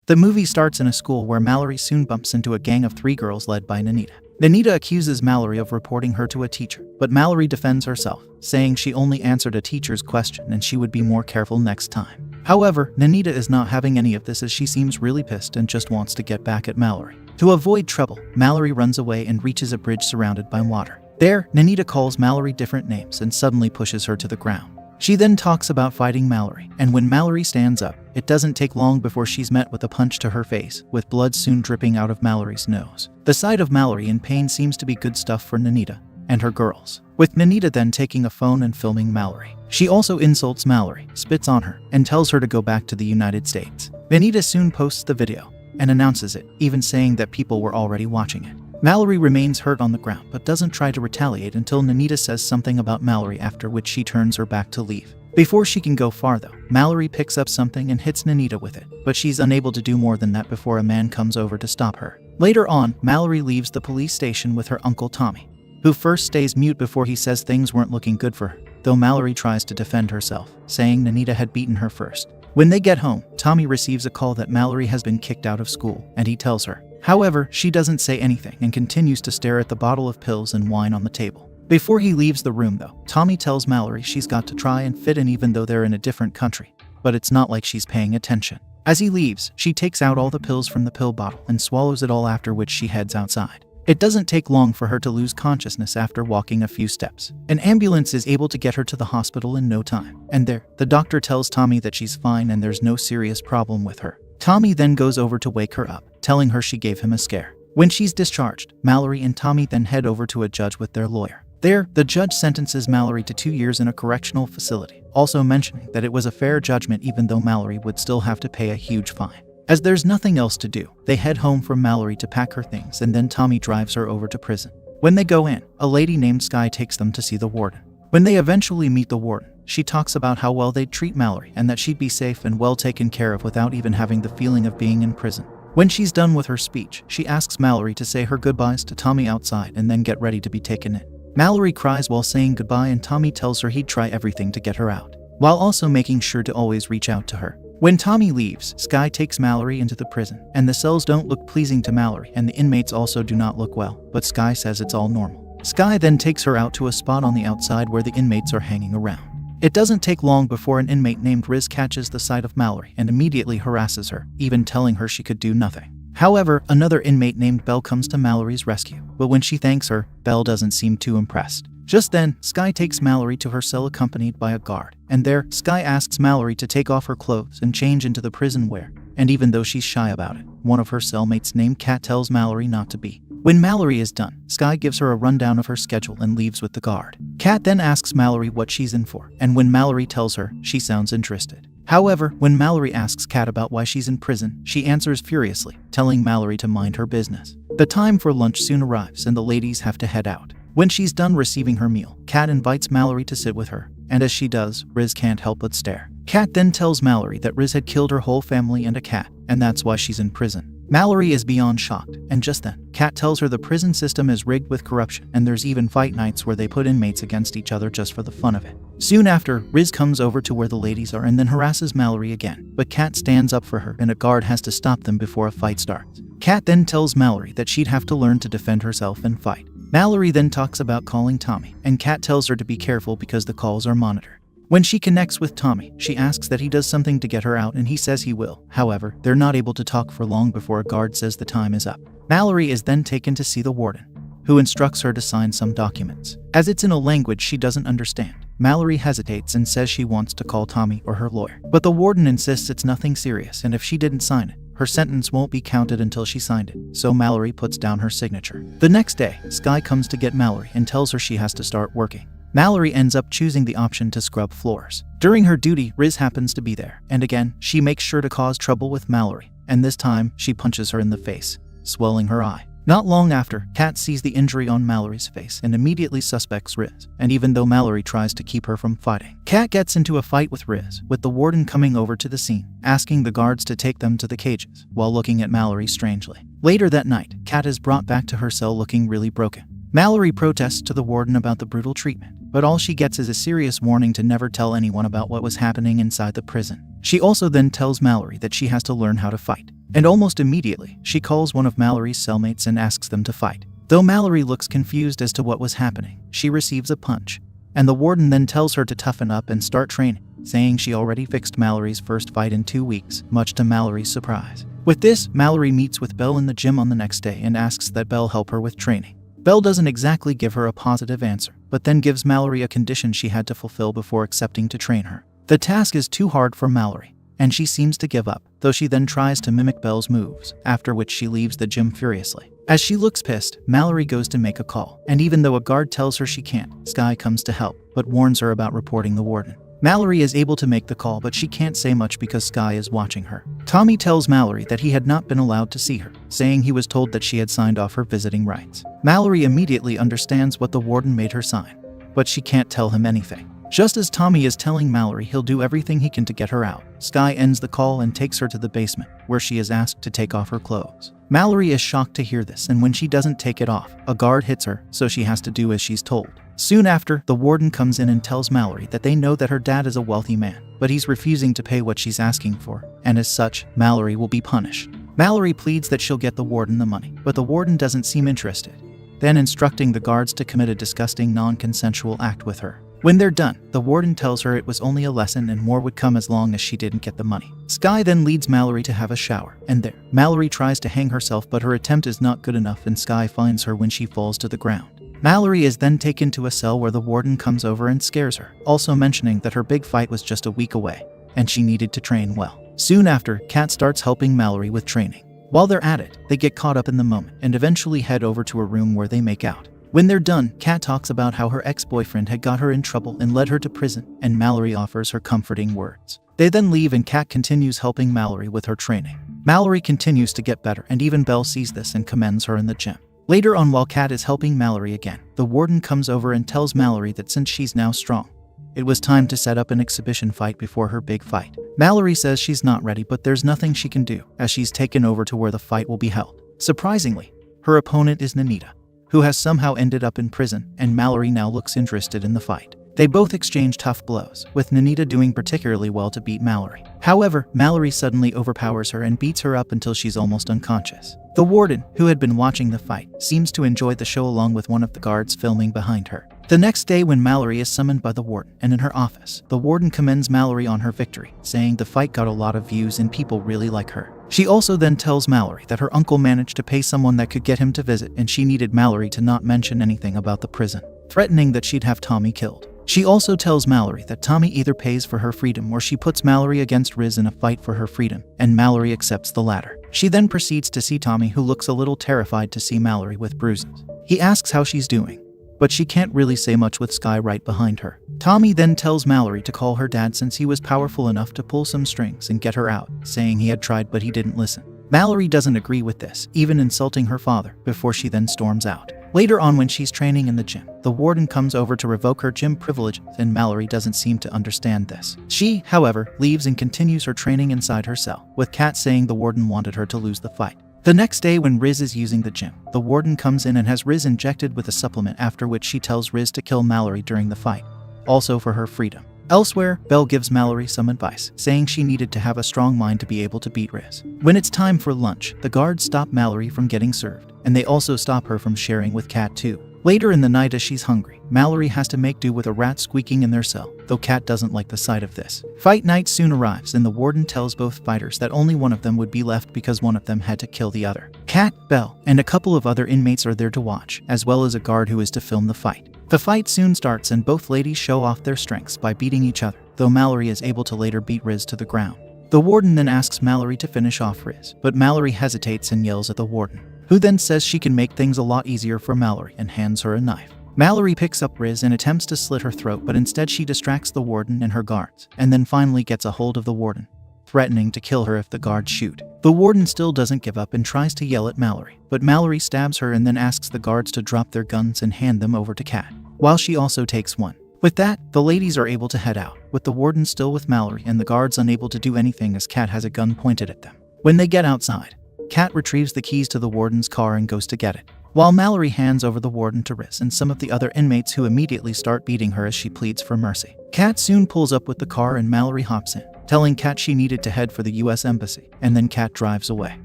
The movie starts in a school where Mallory soon bumps into a gang of 3 girls led by Nanita. Nanita accuses Mallory of reporting her to a teacher, but Mallory defends herself, saying she only answered a teacher's question and she would be more careful next time. However, Nanita is not having any of this as she seems really pissed and just wants to get back at Mallory. To avoid trouble, Mallory runs away and reaches a bridge surrounded by water. There, Nanita calls Mallory different names and suddenly pushes her to the ground. She then talks about fighting Mallory, and when Mallory stands up, it doesn't take long before she's met with a punch to her face, with blood soon dripping out of Mallory's nose. The sight of Mallory in pain seems to be good stuff for Nanita and her girls, with Nanita then taking a phone and filming Mallory. She also insults Mallory, spits on her, and tells her to go back to the United States. Nanita soon posts the video and announces it, even saying that people were already watching it. Mallory remains hurt on the ground but doesn't try to retaliate until Nanita says something about Mallory, after which she turns her back to leave. Before she can go far though, Mallory picks up something and hits Nanita with it, but she's unable to do more than that before a man comes over to stop her. Later on, Mallory leaves the police station with her uncle Tommy, who first stays mute before he says things weren't looking good for her, though Mallory tries to defend herself, saying Nanita had beaten her first. When they get home, Tommy receives a call that Mallory has been kicked out of school, and he tells her. However, she doesn't say anything and continues to stare at the bottle of pills and wine on the table. Before he leaves the room though, Tommy tells Mallory she's got to try and fit in even though they're in a different country, but it's not like she's paying attention. As he leaves, she takes out all the pills from the pill bottle and swallows it all, after which she heads outside. It doesn't take long for her to lose consciousness after walking a few steps. An ambulance is able to get her to the hospital in no time, and there, the doctor tells Tommy that she's fine and there's no serious problem with her. Tommy then goes over to wake her up, telling her she gave him a scare. When she's discharged, Mallory and Tommy then head over to a judge with their lawyer. There, the judge sentences Mallory to 2 years in a correctional facility, also mentioning that it was a fair judgment even though Mallory would still have to pay a huge fine. As there's nothing else to do, they head home for Mallory to pack her things, and then Tommy drives her over to prison. When they go in, a lady named Sky takes them to see the warden. When they eventually meet the warden, she talks about how well they'd treat Mallory and that she'd be safe and well taken care of without even having the feeling of being in prison. When she's done with her speech, she asks Mallory to say her goodbyes to Tommy outside and then get ready to be taken in. Mallory cries while saying goodbye, and Tommy tells her he'd try everything to get her out, while also making sure to always reach out to her. When Tommy leaves, Sky takes Mallory into the prison, and the cells don't look pleasing to Mallory and the inmates also do not look well, but Sky says it's all normal. Sky then takes her out to a spot on the outside where the inmates are hanging around. It doesn't take long before an inmate named Riz catches the sight of Mallory and immediately harasses her, even telling her she could do nothing. However, another inmate named Belle comes to Mallory's rescue, but when she thanks her, Belle doesn't seem too impressed. Just then, Sky takes Mallory to her cell accompanied by a guard, and there, Sky asks Mallory to take off her clothes and change into the prison wear, and even though she's shy about it, one of her cellmates named Kat tells Mallory not to be. When Mallory is done, Sky gives her a rundown of her schedule and leaves with the guard. Kat then asks Mallory what she's in for, and when Mallory tells her, she sounds interested. However, when Mallory asks Kat about why she's in prison, she answers furiously, telling Mallory to mind her business. The time for lunch soon arrives and the ladies have to head out. When she's done receiving her meal, Kat invites Mallory to sit with her, and as she does, Riz can't help but stare. Kat then tells Mallory that Riz had killed her whole family and a cat, and that's why she's in prison. Mallory is beyond shocked, and just then, Kat tells her the prison system is rigged with corruption and there's even fight nights where they put inmates against each other just for the fun of it. Soon after, Riz comes over to where the ladies are and then harasses Mallory again, but Kat stands up for her and a guard has to stop them before a fight starts. Kat then tells Mallory that she'd have to learn to defend herself and fight. Mallory then talks about calling Tommy, and Kat tells her to be careful because the calls are monitored. When she connects with Tommy, she asks that he does something to get her out and he says he will. However, they're not able to talk for long before a guard says the time is up. Mallory is then taken to see the warden, who instructs her to sign some documents. As it's in a language she doesn't understand, Mallory hesitates and says she wants to call Tommy or her lawyer. But the warden insists it's nothing serious and if she didn't sign it, her sentence won't be counted until she signed it, so Mallory puts down her signature. The next day, Sky comes to get Mallory and tells her she has to start working. Mallory ends up choosing the option to scrub floors. During her duty, Riz happens to be there, and again, she makes sure to cause trouble with Mallory, and this time, she punches her in the face, swelling her eye. Not long after, Kat sees the injury on Mallory's face and immediately suspects Riz, and even though Mallory tries to keep her from fighting, Kat gets into a fight with Riz, with the warden coming over to the scene, asking the guards to take them to the cages, while looking at Mallory strangely. Later that night, Kat is brought back to her cell looking really broken. Mallory protests to the warden about the brutal treatment, but all she gets is a serious warning to never tell anyone about what was happening inside the prison. She also then tells Mallory that she has to learn how to fight. And almost immediately, she calls one of Mallory's cellmates and asks them to fight. Though Mallory looks confused as to what was happening, she receives a punch, and the warden then tells her to toughen up and start training, saying she already fixed Mallory's first fight in 2 weeks, much to Mallory's surprise. With this, Mallory meets with Belle in the gym on the next day and asks that Belle help her with training. Belle doesn't exactly give her a positive answer, but then gives Mallory a condition she had to fulfill before accepting to train her. The task is too hard for Mallory, and she seems to give up, though she then tries to mimic Belle's moves, after which she leaves the gym furiously. As she looks pissed, Mallory goes to make a call, and even though a guard tells her she can't, Skye comes to help, but warns her about reporting the warden. Mallory is able to make the call, but she can't say much because Skye is watching her. Tommy tells Mallory that he had not been allowed to see her, saying he was told that she had signed off her visiting rights. Mallory immediately understands what the warden made her sign, but she can't tell him anything. Just as Tommy is telling Mallory he'll do everything he can to get her out, Skye ends the call and takes her to the basement, where she is asked to take off her clothes. Mallory is shocked to hear this, and when she doesn't take it off, a guard hits her, so she has to do as she's told. Soon after, the warden comes in and tells Mallory that they know that her dad is a wealthy man, but he's refusing to pay what she's asking for, and as such, Mallory will be punished. Mallory pleads that she'll get the warden the money, but the warden doesn't seem interested, then instructing the guards to commit a disgusting non-consensual act with her. When they're done, the warden tells her it was only a lesson and more would come as long as she didn't get the money. Skye then leads Mallory to have a shower, and there, Mallory tries to hang herself, but her attempt is not good enough and Skye finds her when she falls to the ground. Mallory is then taken to a cell where the warden comes over and scares her, also mentioning that her big fight was just a week away, and she needed to train well. Soon after, Kat starts helping Mallory with training. While they're at it, they get caught up in the moment and eventually head over to a room where they make out. When they're done, Kat talks about how her ex-boyfriend had got her in trouble and led her to prison, and Mallory offers her comforting words. They then leave and Kat continues helping Mallory with her training. Mallory continues to get better, and even Belle sees this and commends her in the gym. Later on, while Kat is helping Mallory again, the warden comes over and tells Mallory that since she's now strong, it was time to set up an exhibition fight before her big fight. Mallory says she's not ready, but there's nothing she can do, as she's taken over to where the fight will be held. Surprisingly, her opponent is Nanita, who has somehow ended up in prison, and Mallory now looks interested in the fight. They both exchange tough blows, with Nanita doing particularly well to beat Mallory. However, Mallory suddenly overpowers her and beats her up until she's almost unconscious. The warden, who had been watching the fight, seems to enjoy the show along with one of the guards filming behind her. The next day, when Mallory is summoned by the warden and in her office, the warden commends Mallory on her victory, saying the fight got a lot of views and people really like her. She also then tells Mallory that her uncle managed to pay someone that could get him to visit, and she needed Mallory to not mention anything about the prison, threatening that she'd have Tommy killed. She also tells Mallory that Tommy either pays for her freedom or she puts Mallory against Riz in a fight for her freedom, and Mallory accepts the latter. She then proceeds to see Tommy, who looks a little terrified to see Mallory with bruises. He asks how she's doing, but she can't really say much with Skye right behind her. Tommy then tells Mallory to call her dad since he was powerful enough to pull some strings and get her out, saying he had tried but he didn't listen. Mallory doesn't agree with this, even insulting her father, before she then storms out. Later on, when she's training in the gym, the warden comes over to revoke her gym privileges, and Mallory doesn't seem to understand this. She, however, leaves and continues her training inside her cell, with Kat saying the warden wanted her to lose the fight. The next day, when Riz is using the gym, the warden comes in and has Riz injected with a supplement, after which she tells Riz to kill Mallory during the fight, also for her freedom. Elsewhere, Belle gives Mallory some advice, saying she needed to have a strong mind to be able to beat Riz. When it's time for lunch, the guards stop Mallory from getting served, and they also stop her from sharing with Kat too. Later in the night, as she's hungry, Mallory has to make do with a rat squeaking in their cell, though Kat doesn't like the sight of this. Fight night soon arrives, and the warden tells both fighters that only one of them would be left because one of them had to kill the other. Kat, Belle, and a couple of other inmates are there to watch, as well as a guard who is to film the fight. The fight soon starts, and both ladies show off their strengths by beating each other, though Mallory is able to later beat Riz to the ground. The warden then asks Mallory to finish off Riz, but Mallory hesitates and yells at the warden, who then says she can make things a lot easier for Mallory and hands her a knife. Mallory picks up Riz and attempts to slit her throat, but instead she distracts the warden and her guards, and then finally gets a hold of the warden, threatening to kill her if the guards shoot. The warden still doesn't give up and tries to yell at Mallory, but Mallory stabs her and then asks the guards to drop their guns and hand them over to Kat, while she also takes one. With that, the ladies are able to head out, with the warden still with Mallory and the guards unable to do anything as Kat has a gun pointed at them. When they get outside, Kat retrieves the keys to the warden's car and goes to get it, while Mallory hands over the warden to Riz and some of the other inmates, who immediately start beating her as she pleads for mercy. Kat soon pulls up with the car and Mallory hops in, telling Kat she needed to head for the US Embassy, and then Kat drives away.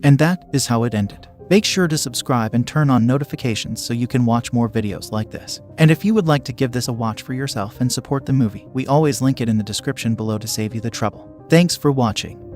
And that is how it ended. Make sure to subscribe and turn on notifications so you can watch more videos like this. And if you would like to give this a watch for yourself and support the movie, we always link it in the description below to save you the trouble. Thanks for watching.